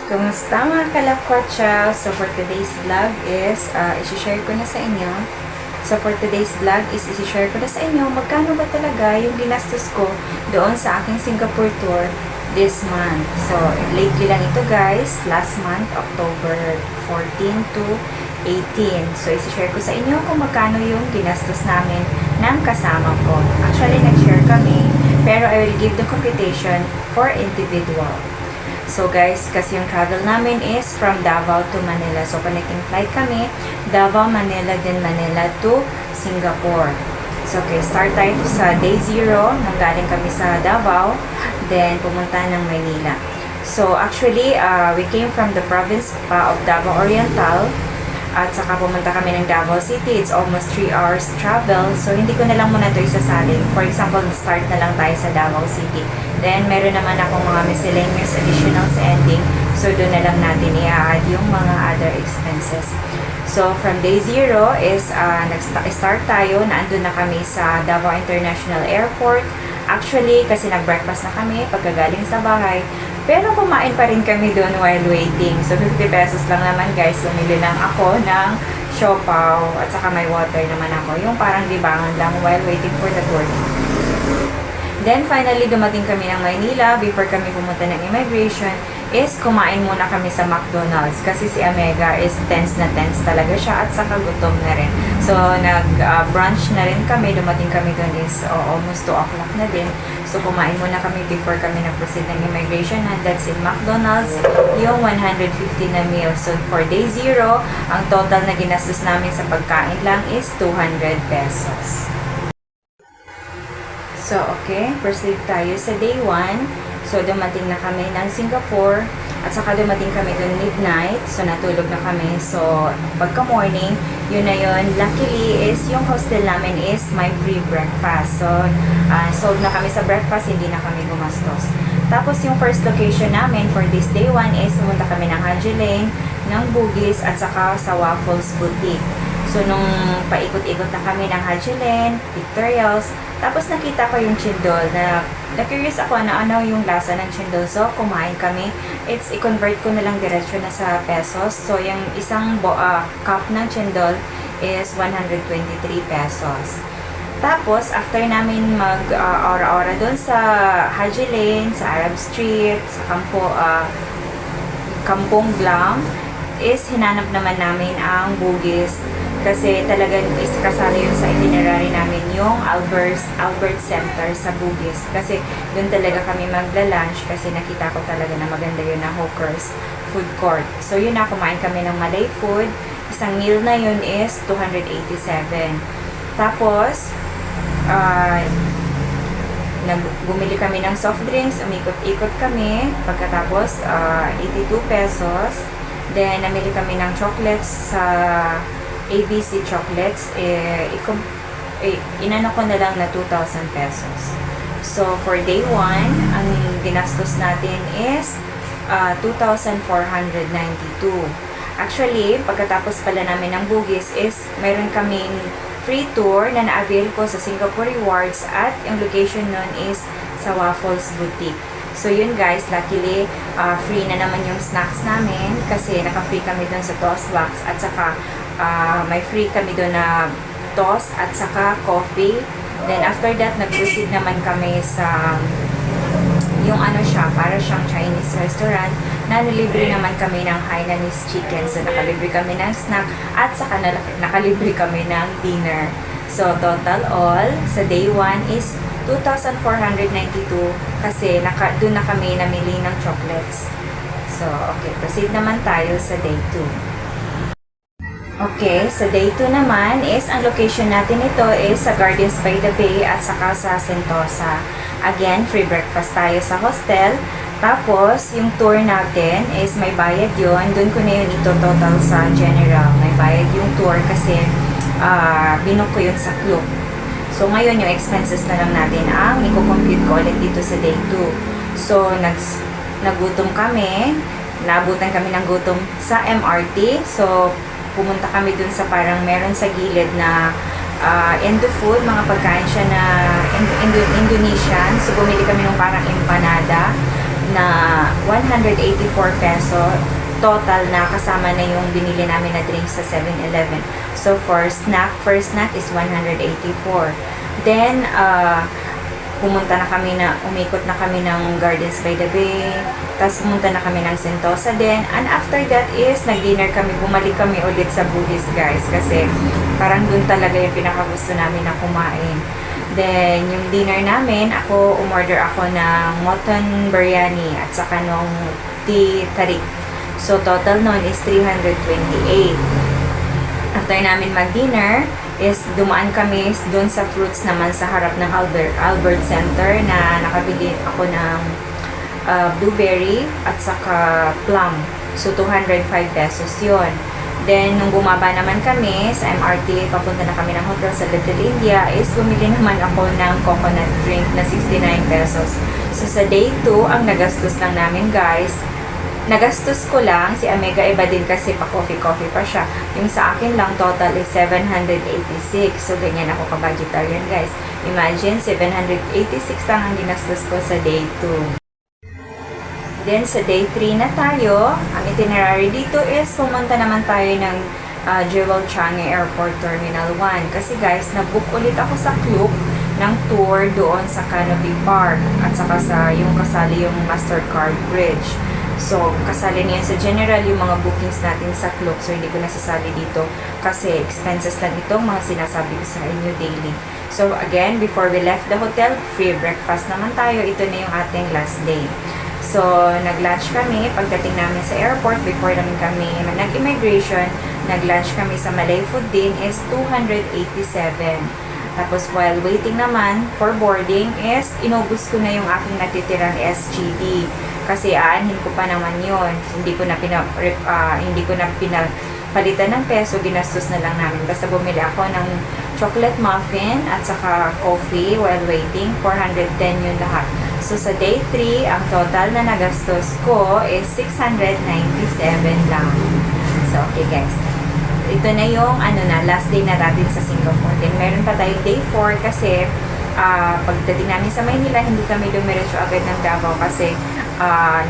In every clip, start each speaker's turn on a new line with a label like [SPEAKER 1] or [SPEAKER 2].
[SPEAKER 1] Kumusta mga kalapkotsa? So for today's vlog is isi-share ko na sa inyo. So for today's vlog is isi-share ko na sa inyo magkano ba talaga yung ginastos ko doon sa aking Singapore tour this month. So lately lang ito guys, last month, October 14 to 18. So isi-share ko sa inyo kung magkano yung ginastos namin ng kasama ko. Actually nag-share kami, pero I will give the computation for individual. So guys, kasi yung travel namin is from Davao to Manila. So connecting flight kami, Davao, Manila, then Manila to Singapore. So okay, start tayo sa day 0. Nanggaling kami sa Davao, then pumunta ng Manila. So actually, we came from the province pa of Davao Oriental. At saka pumunta kami ng Davao City. It's almost 3 hours travel. So, hindi ko na lang muna ito isasalin. For example, start na lang tayo sa Davao City. Then, meron naman akong mga miscellaneous additional sa ending. So, doon na lang natin i-add yung mga other expenses. So, from day 0 is nag-start tayo. Naandun na kami sa Davao International Airport. Actually, kasi nag-breakfast na kami pagkagaling sa bahay. Pero kumain pa rin kami doon while waiting. So, 50 pesos lang naman guys. Bumili lang ako ng siopaw at saka may water naman ako. Yung parang libangan lang while waiting for the tour. Then, finally, dumating kami ng Maynila. Before kami pumunta ng immigration, is kumain muna kami sa McDonald's. Kasi si Amega is tense na tense talaga siya at saka gutom na rin. So, nag-brunch na rin kami. Dumating kami doon is almost 2 o'clock na din. So, kumain muna kami before kami nag-proceed ng immigration. And that's in McDonald's, yung 150 na meal. So, for day 0, ang total na ginastos namin sa pagkain lang is 200 pesos. So, okay, proceed tayo sa day 1. So, dumating na kami ng Singapore. At saka dumating kami doon midnight. So, natulog na kami. So, pagka morning, yun na yun. Luckily is, yung hostel namin is my free breakfast. So, sold na kami sa breakfast, hindi na kami gumastos. Tapos, yung first location namin for this day 1 is, pumunta kami ng Haji Lane, ng Bugis, at saka sa Waffles Boutique. So, nung paikot-ikot na kami ng Haji Lane, Pictorials, tapos nakita ko yung chendol na na-curious ako na ano yung lasa ng chendol. So, kumain kami. I-convert ko na lang diretsyo na sa pesos. So, yung isang cup ng chendol is 123 pesos. Tapos, after namin mag-aura-aura doon sa Haji Lane, sa Arab Street, sa Kampong Glam, is hinanap naman namin ang Bugis. Kasi talagang is kasali yun sa itinerary namin yung Albert Center sa Bugis. Kasi doon talaga kami magla-lunch kasi nakita ko talaga na maganda yun na Hawker's food court. So yun na, kumain kami ng Malay food. Isang meal na yun is 287. Tapos, bumili kami ng soft drinks, umikot-ikot kami. Pagkatapos, 82 pesos. Then, namili kami ng chocolates sa ABC Chocolates. Inano ko na lang na 2,000 pesos. So, for day 1, ang ginastos natin is 2,492. Actually, pagkatapos pala namin ng Bugis is meron kaming free tour na na-avail ko sa Singapore Rewards at yung location nun is sa Waffles Boutique. So yun guys, luckily free na naman yung snacks namin kasi naka-free kami doon sa toast box at saka may free kami doon na toast at saka coffee. Then after that, nag-proceed naman kami sa yung ano siya, para siyang Chinese restaurant na nilibre naman kami ng Hainanese chicken. So nakalibre kami ng snack at saka nakalibre kami ng dinner. So total all sa day 1 is 2,492 kasi doon na kami namili ng chocolates. So, okay. Proceed naman tayo sa day 2. Okay. Sa day 2 naman is, ang location natin ito is sa Gardens by the Bay at saka sa Sentosa. Again, free breakfast tayo sa hostel. Tapos, yung tour natin is may bayad yun. Doon ko na yun ito-total sa general. May bayad yung tour kasi binook ko yun sa Klook. So, ngayon, yung expenses na lang natin ang i-compute ko ulit dito sa day 2. So, nagutom kami. Naabutan kami ng gutom sa MRT. So, pumunta kami dun sa parang meron sa gilid na Indo food, mga pagkain siya na Indonesian. So, bumili kami ng parang empanada. na 184 peso total na kasama na yung binili namin na drinks sa 7-Eleven. So first snack is 184. Then pumunta na kami umikot na kami ng Gardens by the Bay, tapos pumunta na kami ng Sentosa din, and after that is nag-dinner kami, bumalik kami ulit sa Buddhist guys, kasi parang dun talaga yung pinakagusto namin na kumain. Then yung dinner namin, umorder ako ng mutton biryani at saka nung tea tarik. So total nun is 328. After namin mag-dinner, is dumaan kami dun sa fruits naman sa harap ng Albert Center na nakabili ako ng blueberry at saka plum. So 205 pesos yun. Then nung bumaba naman kami sa MRT, papunta na kami ng hotel sa Little India, is bumili naman ako ng coconut drink na 69 pesos. So sa day 2, ang nagastos lang namin guys, nagastos ko lang, si Amega iba din kasi pa coffee pa siya. Yung sa akin lang total is 786. So ganyan ako ka-budgetarian guys. Imagine 786 lang ang ginastos ko sa day 2. Then sa day 3 na tayo, ang itinerary dito is pumunta naman tayo ng Jewel Changi Airport Terminal 1. Kasi guys, nag-book ulit ako sa Klook ng tour doon sa Canopy Park at saka sa yung kasali yung Mastercard Bridge. So, kasali niya sa general yung mga bookings natin sa Klook. So, hindi ko nasasali dito kasi expenses lang itong mga sinasabi ko sa inyo daily. So, again, before we left the hotel, free breakfast naman tayo. Ito na yung ating last day. So, nag-lunch kami. Pagdating namin sa airport, before namin kami nag-immigration, nag-lunch kami sa Malay Food din is 287. Tapos, while waiting naman for boarding is, inubos ko na yung aking natitirang SGD. Kasi aanhin ko pa naman yun. Hindi ko na pinapalitan ng peso, ginastos na lang namin. Basta bumili ako ng chocolate muffin at saka coffee while waiting. 410 yun lahat. So sa day 3, ang total na nagastos ko is 697 lang. So okay guys. Ito na yung last day na natin sa Singapore. Then meron pa tayong day 4 kasi pagdating namin sa Maynila, hindi kami dumiretso agad ng Davao kasi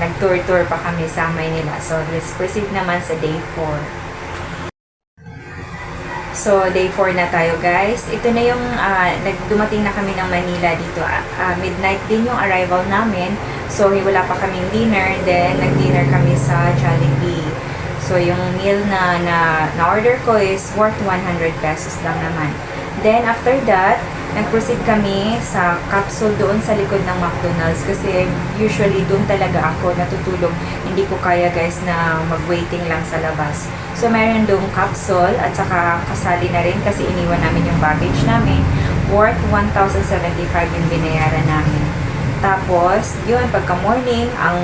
[SPEAKER 1] nag-tour pa kami sa Maynila. So, let's proceed naman sa day 4. So, day 4 na tayo guys. Ito na yung dumating na kami ng Manila dito. Midnight din yung arrival namin. So, wala pa kaming dinner. Then, nag-dinner kami sa Jollibee. So, yung meal na order ko is worth 100 pesos lang naman. Then, after that, nag-proceed kami sa capsule doon sa likod ng McDonald's kasi usually doon talaga ako natutulog. Hindi ko kaya guys na mag-waiting lang sa labas. So meron doon capsule at saka kasali na rin kasi iniwan namin yung baggage namin. Worth 1,075 yung binayaran namin. Tapos, yun, pagka morning, ang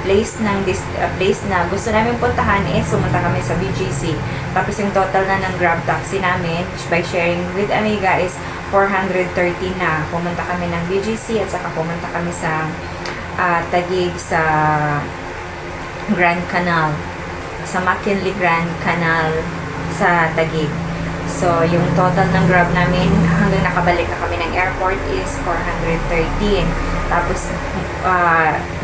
[SPEAKER 1] place na gusto namin puntahan is sumunta kami sa BGC. Tapos yung total na ng Grab taxi namin, by sharing with Amiga, is 430 na. Pumunta kami ng BGC at saka pumunta kami sa Taguig sa Grand Canal. Sa McKinley Grand Canal sa Taguig. So, yung total ng Grab namin hanggang nakabalik na kami ng airport is 413. Tapos,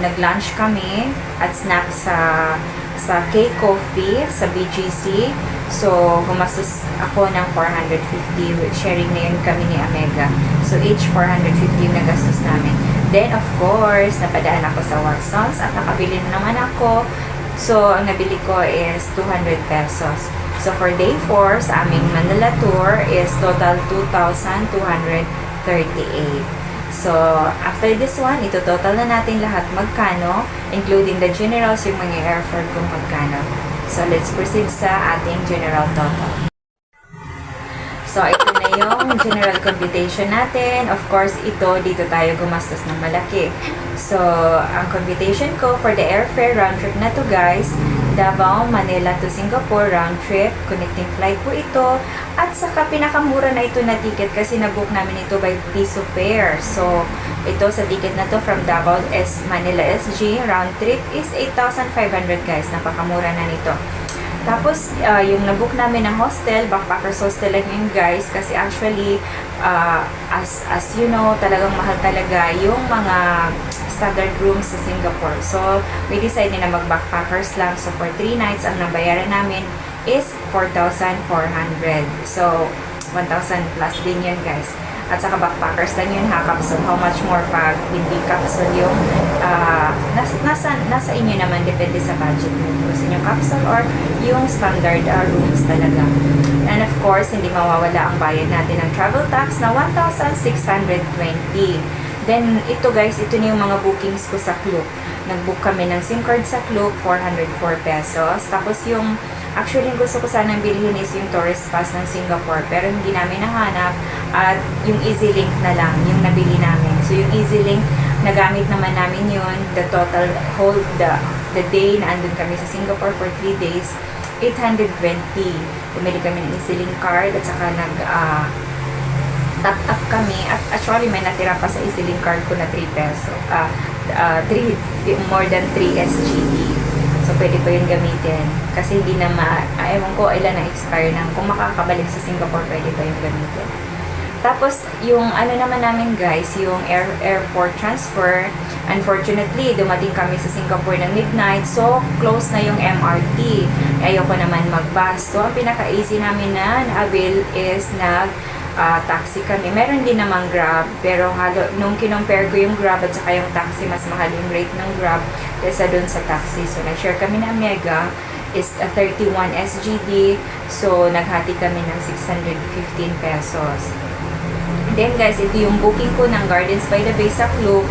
[SPEAKER 1] nag-lunch kami at snack sa K-Coffee sa BGC. So, gumastos ako ng 450 with sharing na yun kami ni Amega. So, each 450 yung nagastos namin. Then, of course, napadaan ako sa Watsons at nakabili na naman ako. So, ang nabili ko is 200 pesos. So, for day 4, sa aming Manila tour is total 2,238. So, after this one, ito total na natin lahat magkano, including the generals, yung mga airfare kung magkano. So, let's proceed sa ating general total. So, ito na yung general computation natin. Of course, dito tayo gumastos ng malaki. So, ang computation ko for the airfare round trip na to guys, Davao, Manila to Singapore round trip, connecting flight po ito. At saka pinakamura na ito na ticket kasi nag-book namin ito by piso fare. So, ito sa ticket na to from Davao Manila SG, round trip is 8,500 guys. Napakamura na nito. Tapos, yung nabook namin ng hostel, backpackers hostel lang yun guys, kasi actually, as you know, talagang mahal talaga yung mga standard rooms sa Singapore. So, we decided na mag-backpackers lang. So, for 3 nights, ang nabayaran namin is 4,400. So, 1,000 plus din yun, guys. At saka backpackers lang yun ha, capsule. How much more pag hindi capsule yung nasa inyo naman, depende sa budget mo. Gusto nyo capsule or yung standard rooms talaga. And of course, hindi mawawala ang bayad natin ng travel tax na 1,620. Then, ito guys, ito na yung mga bookings ko sa Klook. Nag-book kami ng SIM card sa Klook, 404 pesos. Tapos yung, actually, yung gusto ko sanang bilhin is yung tourist pass ng Singapore. Pero hindi namin nahanap. At yung EasyLink na lang, yung nabili namin. So, yung EasyLink, nagamit naman namin yun. The total whole, the day na andun kami sa Singapore for 3 days, 820. Bumili kami ng EasyLink card at saka top up kami. At actually, may natira pa sa EasyLink card ko na 3 peso. More than 3 SGD. So, pwede pa yun gamitin. Kasi hindi na ewan ko, ilan na expire na. Kung makakabalik sa Singapore, pwede pa yung gamitin. Tapos, yung ano naman namin guys, yung airport transfer. Unfortunately, dumating kami sa Singapore ng midnight. So, close na yung MRT. Ayoko naman mag-bus. So, ang pinaka-easy namin na na-avail is taxi kami. Meron din namang Grab, pero nung kinompare ko yung Grab at saka yung taxi, mas mahal yung rate ng Grab kaysa dun sa taxi. So, nag-share kami ng Mega is 31 SGD. So, naghati kami ng 615 pesos. Then, guys, ito yung booking ko ng Gardens by the Bay sa Klook.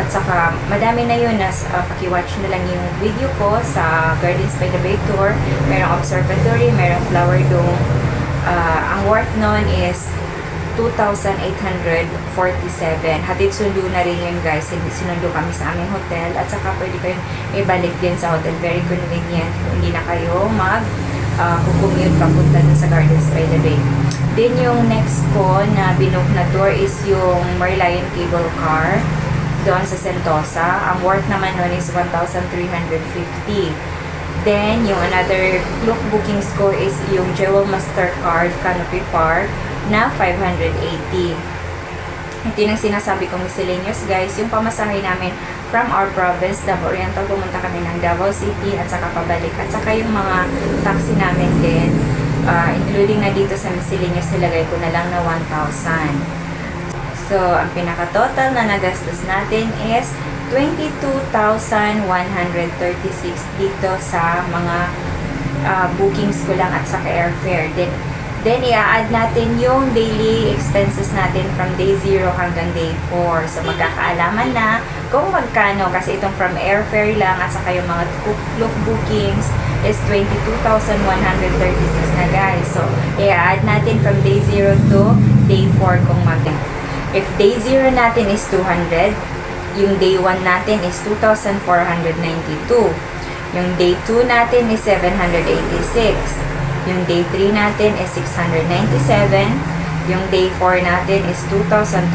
[SPEAKER 1] At saka, madami na yun. Paki-watch na lang yung video ko sa Gardens by the Bay Tour. Merong observatory, merong flower dome. Ang worth nun is 2,847. Hatid sundo na rin yun guys. Hindi sinundo kami sa aming hotel. At saka pwede kayong ibalik din sa hotel. Very convenient. Hindi na kayo mag-commute papunta dun sa Gardens by the Bay. Then yung next ko na binook na tour is yung Merlion Cable Car doon sa Sentosa. Ang worth naman nun is 1,350. Then, yung another Klook bookings ko is yung Jewel Mastercard Canopy Park na 580. Ito yung sinasabi kong miscellaneous guys, yung pamasahe namin from our province, Davao Oriental, pumunta kami ng Davao City at saka pabalik. At saka yung mga taxi namin din, including na dito sa miscellaneous, nilagay ko na lang na 1,000. So, ang pinaka-total na nagastos natin is 22,136 dito sa mga bookings ko lang at saka airfare. Then i-add natin yung daily expenses natin from day 0 hanggang day 4. So, magkakaalaman na kung magkano. Kasi itong from airfare lang at saka yung mga Klook bookings is 22,136 na guys. So, i-add natin from day 0 to day 4 kung if day 0 natin is 200, yung day 1 natin is 2,492. Yung day 2 natin is 786. Yung day 3 natin is 697. Yung day 4 natin is 2,238.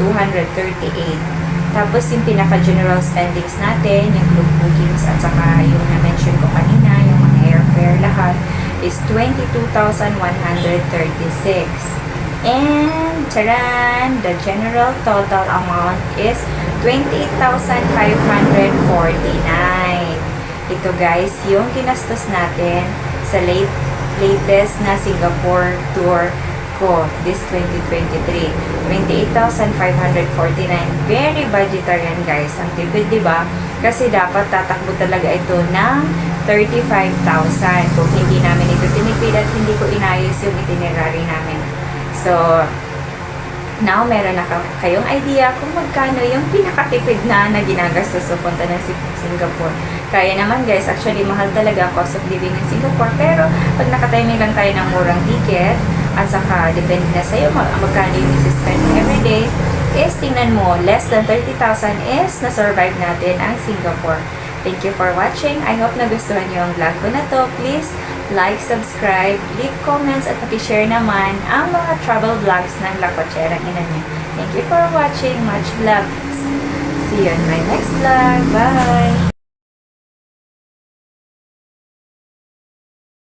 [SPEAKER 1] Tapos yung pinaka-general spendings natin, yung Klook bookings at saka yung na-mention ko kanina, yung mga airfare lahat, is 22,136. And, charan! The general total amount is 28,549. Ito guys, yung kinastos natin sa latest na Singapore tour ko this 2023. 28,549. Very budgetarian guys. Ang tipid, diba? Kasi dapat tatakbo talaga ito ng 35,000. Kung hindi namin ito tinipid at hindi ko inayos yung itinerary namin. So, now meron na kayong idea kung magkano yung pinakatipid na ginagastos sa punta ng Singapore. Kaya naman guys, actually mahal talaga ang cost of living ng Singapore. Pero pag nakatiming lang tayo ng murang ticket, at saka depende na sa'yo magkano yung isi-spend everyday, is tingnan mo, less than 30,000 is na-survive natin ang Singapore. Thank you for watching. I hope nagustuhan niyo ang vlog ko na to. Please like, subscribe, leave comments at paki-share naman ang mga travel vlogs ng La Cocherang Ina niya. Thank you for watching. Much love. See you in my next vlog. Bye!